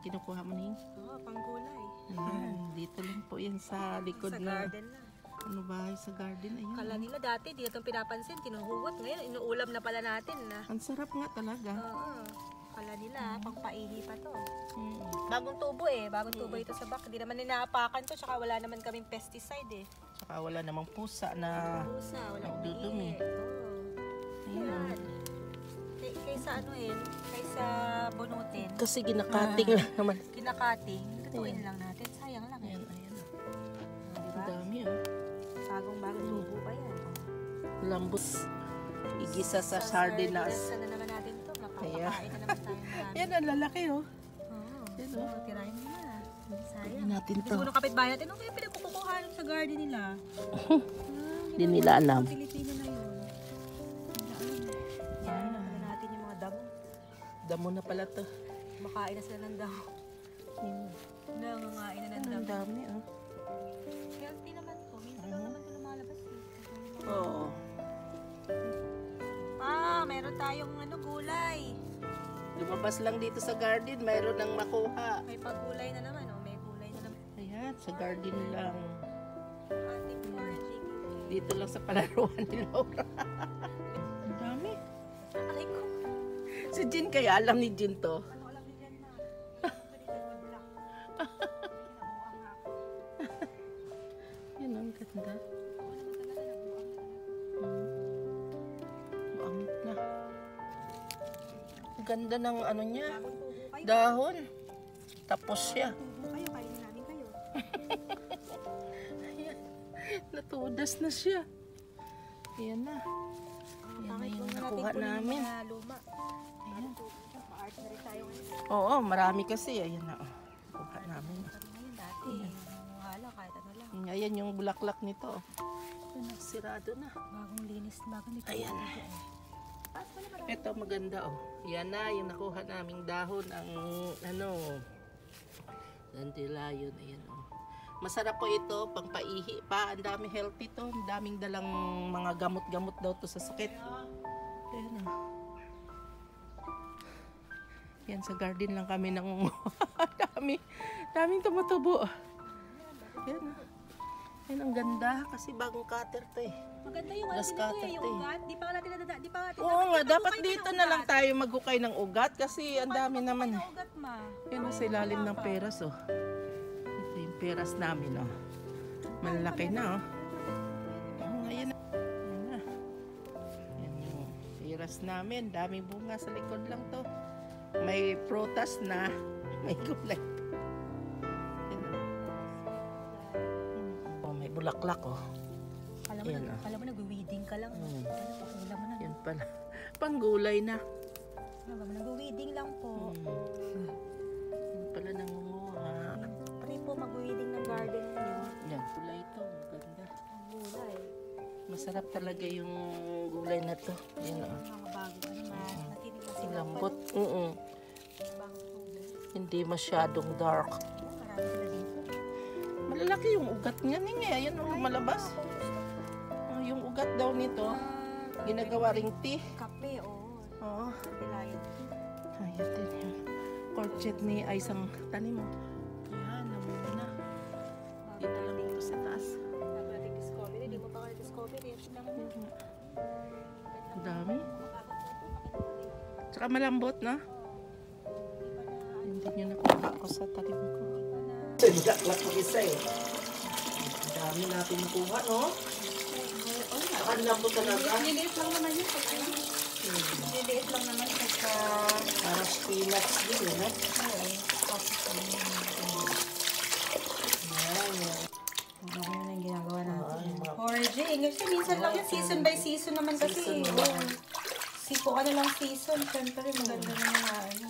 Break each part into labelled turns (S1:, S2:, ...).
S1: kinukuha mo ning?
S2: Oo, panggulay.
S1: Ayan, dito lang po yan sa likod
S2: Sa
S1: na
S2: garden na.
S1: ano bahay sa garden. Ayan.
S2: Kala nila dati, di itong pinapansin, kinuhugot. Ngayon, inuulam na pala natin na.
S1: Ang sarap nga talaga.
S2: Oo. Kala nila, pangpaihi pa to.
S1: Mm.
S2: Bagong tubo eh. Bagong tubo ito sa back. Hindi naman ninaapakan to, tsaka wala naman kaming pesticide eh.
S1: Saka wala namang pusa na
S2: Pusa, walang
S1: nagdudumi.
S2: Oo.
S1: Ayan.
S2: Yan. Kaysa ano eh, kaysa bunutin.
S1: Kasi ginakating lang naman.
S2: Kinakating, lutuin lang natin. Sayang lang eh.
S1: Ayan, ayan.
S2: Diba?
S1: Ang dami oh.
S2: Bagong tubo pa yan.
S1: Lambos. Igisa sa sardinas.
S2: Sana naman natin ito.
S1: Ayan.
S2: Mapapakain na naman tayo marami.
S1: Yan, ang lalaki oh.
S2: Oo.
S1: Yan,
S2: So,
S1: oh.
S2: tirahin mo na. Sayang.
S1: Tignan natin to.
S2: Siguro kapitbahay natin, ano kaya pinagkukuhaan sa garden nila?
S1: Hindi nila alam.
S2: Pilipino na yun. Yan, nakala natin yung mga damo.
S1: Damo na pala to.
S2: Makain na sila ng damo.
S1: Yan.
S2: Nangangain na ng
S1: Ang
S2: damo.
S1: dami oh.
S2: Healthy naman po. Minsan lang naman ito lumalabas eh.
S1: Oo.
S2: Meron tayong ano, gulay.
S1: Lumabas lang dito sa garden, mayroon nang makuha.
S2: May paggulay na naman, oh. May gulay na naman.
S1: Ayan, sa garden lang.
S2: Ating foraging.
S1: Dito lang sa palaruan ni Laura. Ang dami.
S2: Aray ko.
S1: Si Jin kaya alam ni Jin to.
S2: Ano alam niyo dyan na?
S1: Yan ang ganda.
S2: Ako naman talaga, nagbuang na.
S1: Maangit na. Ang ganda ng ano niya.
S2: Bagong tubo kayo.
S1: Dahon. Tapos siya.
S2: Tubo kayo, kainin namin kayo.
S1: Ayan. Natudas na siya. Ayan na. Yan na yung nakuha namin.
S2: Luma.
S1: Ayan.
S2: Ma-art na rin tayo ngayon.
S1: Oo, marami kasi. Ayan na. Oh. Nakuha namin.
S2: Kami ngayon dati. Wala, kahit ano lang.
S1: Ayan yung bulaklak nito. Ayan, sirado na.
S2: Bagong linis, bagong nito.
S1: Ayan. Ito maganda oh. Yan na yung nakuha naming dahon ang ano dandelion. Ayan oh. Masarap po ito pang paihi pa. Ang dami healthy to. Ang daming dalang mga gamot-gamot daw to sa sakit. Ayan oh. Yan sa garden lang kami nang daming tumutubo. Yan oh. Yan ang ganda kasi bagong cutter to eh.
S2: Maganda yung
S1: Glass cutter
S2: yung
S1: to eh.
S2: ugat. Di pa natin nadada. Di pa natin.
S1: Oo nga, dapat dito na lang tayo maghukay ng ugat kasi ang dami naman eh.
S2: Ugat ma.
S1: Yan o, sa ilalim ng peras oh. Ito yung peras namin oh. Malaki na oh. Oo nga, yan na. Yan na. Yan yung peras namin. Daming bunga sa likod lang to. May prutas na. May gulay. Yan. Oh, may bulaklak oh. Ayan,
S2: Kala mo nag-weeding ka lang. Kala mo na.
S1: Yan pala. Panggulay na.
S2: Nag-weeding lang po.
S1: Yan pala nangunguha.
S2: Pari po mag-weeding ng garden niyo.
S1: Yan, gulay ito. Maganda.
S2: Ang gulay.
S1: Masarap talaga yung gulay na to. Yan o.
S2: Mga bago ano mas matinig na sila.
S1: Lambot.
S2: Bagong tubo.
S1: Hindi masyadong dark.
S2: Marami sila dito.
S1: Malalaki yung ugat niya. Ayan o, lumalabas. Oh, yung ugat daw nito, ginagawa ring tea.
S2: Kape, oo.
S1: Oo.
S2: Dandelion.
S1: Ayan din yun. Orchid ni ay isang tanim mo. Ayan, namunga na. Dito lang dito sa taas.
S2: Sabi natin discovery. Di mo pa ka discovery. Yan lang mo.
S1: Ang dami. Tsaka malambot, no? Hindi nyo nakuha ko sa talim ko. Bulaklak ko isa eh. Ang dami natin nakuha, no? Ang lambot talaga.
S2: Niliit lang naman yun. Niliit lang naman pagka...
S1: Para spinach din, no? Ayan.
S2: Ano yung ginagawa natin?
S1: mga
S2: Foraging. Kasi minsan lang yung season by season naman kasi.
S1: Season naman.
S2: Sipo ka na lang season. Siyempre maganda naman na ano.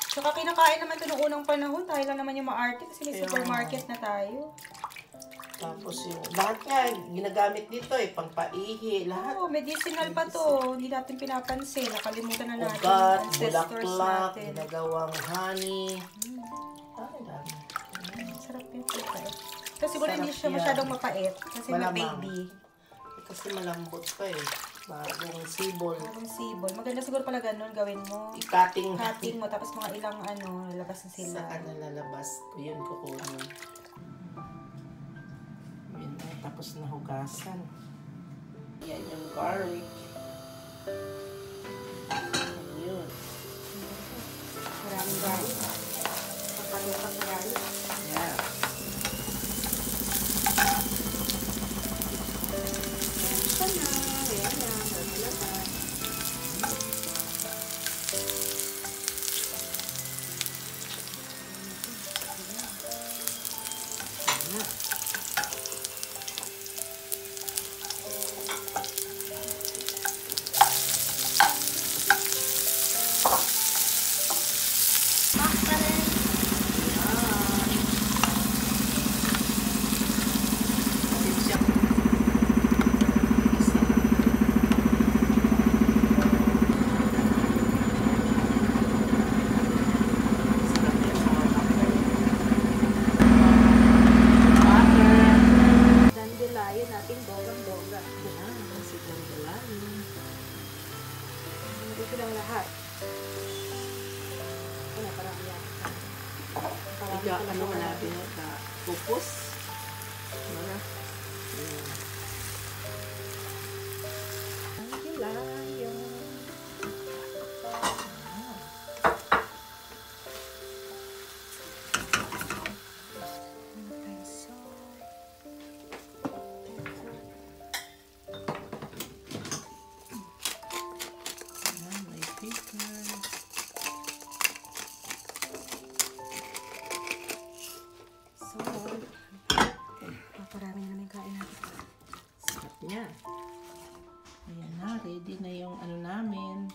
S2: Saka kinakain naman ito noong unang panahon. Tayo lang naman yung ma-arte kasi may supermarket na tayo.
S1: Tapos yung lahat nga ginagamit dito eh, pangpaihi, lahat.
S2: Oo, medicinal pa to. Hindi natin pinapansin. Nakalimutan na natin
S1: Ugat,
S2: yung ancestors
S1: bulaklak,
S2: natin.
S1: ginagawang honey. Ay, dami.
S2: Sarap yung pagkain. Kasi siguro hindi
S1: Sarap
S2: siya
S1: yan.
S2: masyadong mapait. Kasi may
S1: Malamang.
S2: baby.
S1: Kasi malambot pa eh. Bagong sibol.
S2: Bagong sibol. Maganda siguro pala ganun gawin mo.
S1: I-cutting.
S2: Mo, tapos mga ilang lalabas na sila.
S1: Saan na lalabas? Yun kukunin. Yun na, tapos nahugasan. Yan yung garlic. Yun.
S2: Maraming garlic. Pagkalupang garlic.
S1: Yeah.
S2: Ayan na. Ayan na. Dandelion natin bonggang-bongga. Dito lang lahat. Ano, parang yan.
S1: Ano ka natin na pupus? Wala.
S2: Dandelion.
S1: May pickle.
S2: Paparami na naman yung kain natin.
S1: Sarap niya. Ayan na, ready na yung ano namin.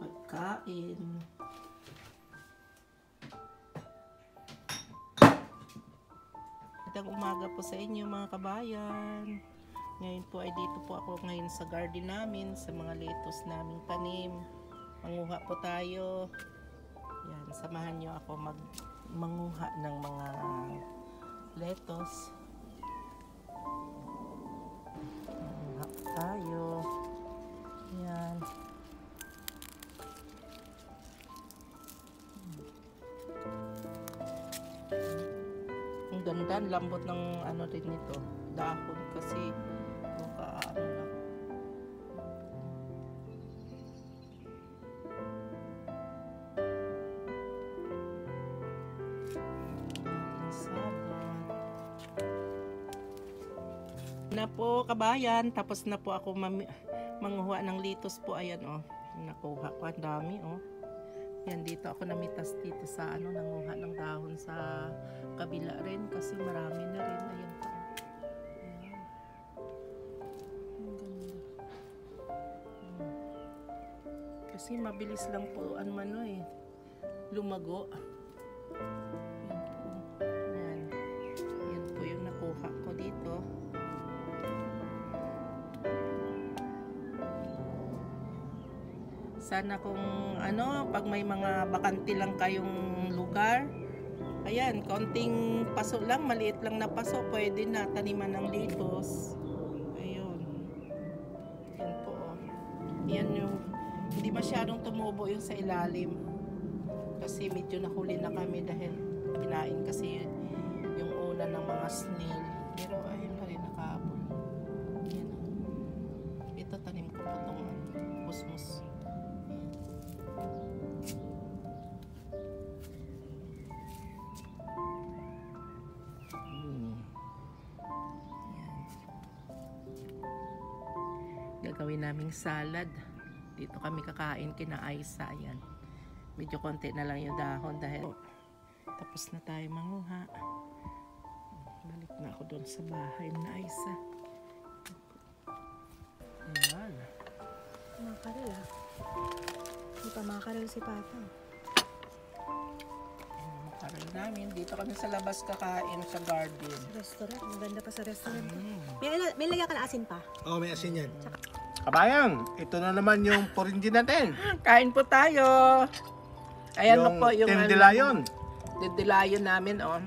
S1: Pagkain. Magandang umaga po sa inyo mga kabayan. Ngayon po ay dito po ako ngayon sa garden namin, sa mga lettuce naming tanim. Manguha po tayo. Yan, samahan nyo ako manguha ng mga lettuce. Manguha po tayo. Yan. Ang ganda, ang lambot ng ano rin nito, dahon kasi ano lang. Na po kabayan, tapos na po ako manguha ng litos po. Ayan oh, nakuha ko, ang dami oh. Yan, dito ako namitas dito sa ano, nanguha ng dahon sa kabila rin kasi marami na rin. Ayan po. Ayan. Ang ganda. Kasi mabilis lang po ano eh, lumago. Yan po. Yan. Yan po yung nakuha ko dito. Sana kung ano, pag may mga bakante lang kayong lugar, ayan, konting paso lang, maliit lang na paso, pwede na taniman ng litos. Ayun. Yan po. Oh. Yan yung, hindi masyadong tumubo yung sa ilalim. Kasi medyo nahuli na kami dahil kinain kasi yung una ng mga snail. Pero ayun pa rin nakaabol. Yan. Ito tanim ko po itong musmus. Gagawin naming salad. Dito kami kakain kina Aisa. Ayan. Medyo konti na lang yung dahon dahil tapos na tayo manguha. Balik na ako doon sa bahay na Aisa. Ayan.
S2: Makarel ah. Hindi pa makarel si Papa.
S1: Makarel namin. Dito kami sa labas kakain sa garden.
S2: Restaurant. Maganda pa sa restaurant.
S1: Mm.
S2: May lagyan ka na asin pa?
S3: Oo, may asin yan. Kabayan, ito na naman yung porinji natin.
S1: Kain po tayo. Ayan
S3: Yung
S1: po yung
S3: Dandelion.
S1: Dandelion namin oh.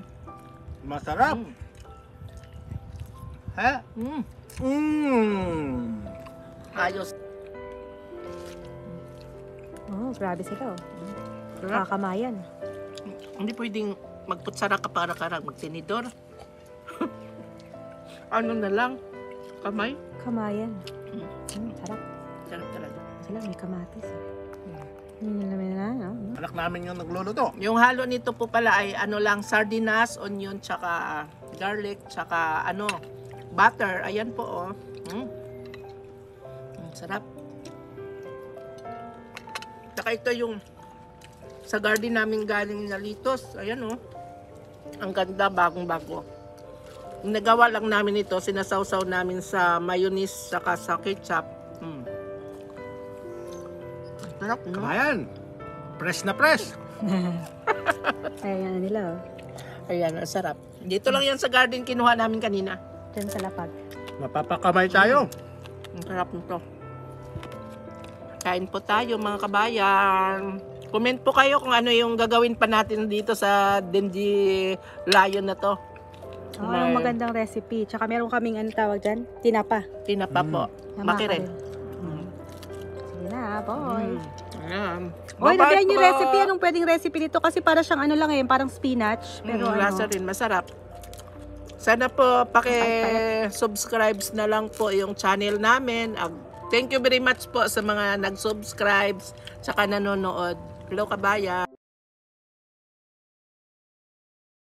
S3: Masarap.
S1: Mm.
S3: Ha?
S1: Mm. Ayos.
S2: Oh, grabe sila.
S1: Sarap.
S2: Kakamayan.
S1: Hindi pwedeng magputsara ka para karang magtinidor. Ano na lang? Kamay?
S2: Kamayan. Sarap.
S1: Sarap talaga.
S2: Sila may kamatis. Yun naman na, no?
S3: Anak namin yung nagluluto.
S1: Yung halo nito po pala ay ano lang, sardinas, onion, tsaka garlic, tsaka ano, butter. Ayan po, oh. Sarap. Tsaka ito yung sa garden namin galing na litos. Ayan, oh. Ang ganda, bagong-bago. Yung nagawa lang namin ito, sinasawsaw namin sa mayonnaise, saka sa ketchup. Sarap, no?
S3: Kabayan, fresh na fresh.
S2: Ayan nila, oh.
S1: Ayan, ang sarap. Dito lang yan sa garden, kinuha namin kanina.
S2: Diyan sa lapag.
S3: Mapapakamay tayo.
S1: Ang sarap nito. Kain po tayo mga kabayan. Comment po kayo kung ano yung gagawin pa natin dito sa Denji Lion na to.
S2: Oh, anong magandang recipe. Tsaka meron kaming ano tawag dyan? Tinapa.
S1: Tinapa po. Makirin.
S2: Sige na, boy.
S1: Ayan.
S2: Oy,
S1: Bye-bye
S2: nabihan yung
S1: po.
S2: recipe. Anong pwedeng recipe nito? Kasi para siyang ano lang eh, parang spinach. Pero ano,
S1: Lasa rin, masarap. Sana po paki-subscribe na lang po yung channel namin. Thank you very much po sa mga nag-subscribe saka nanonood. Hello kabayan.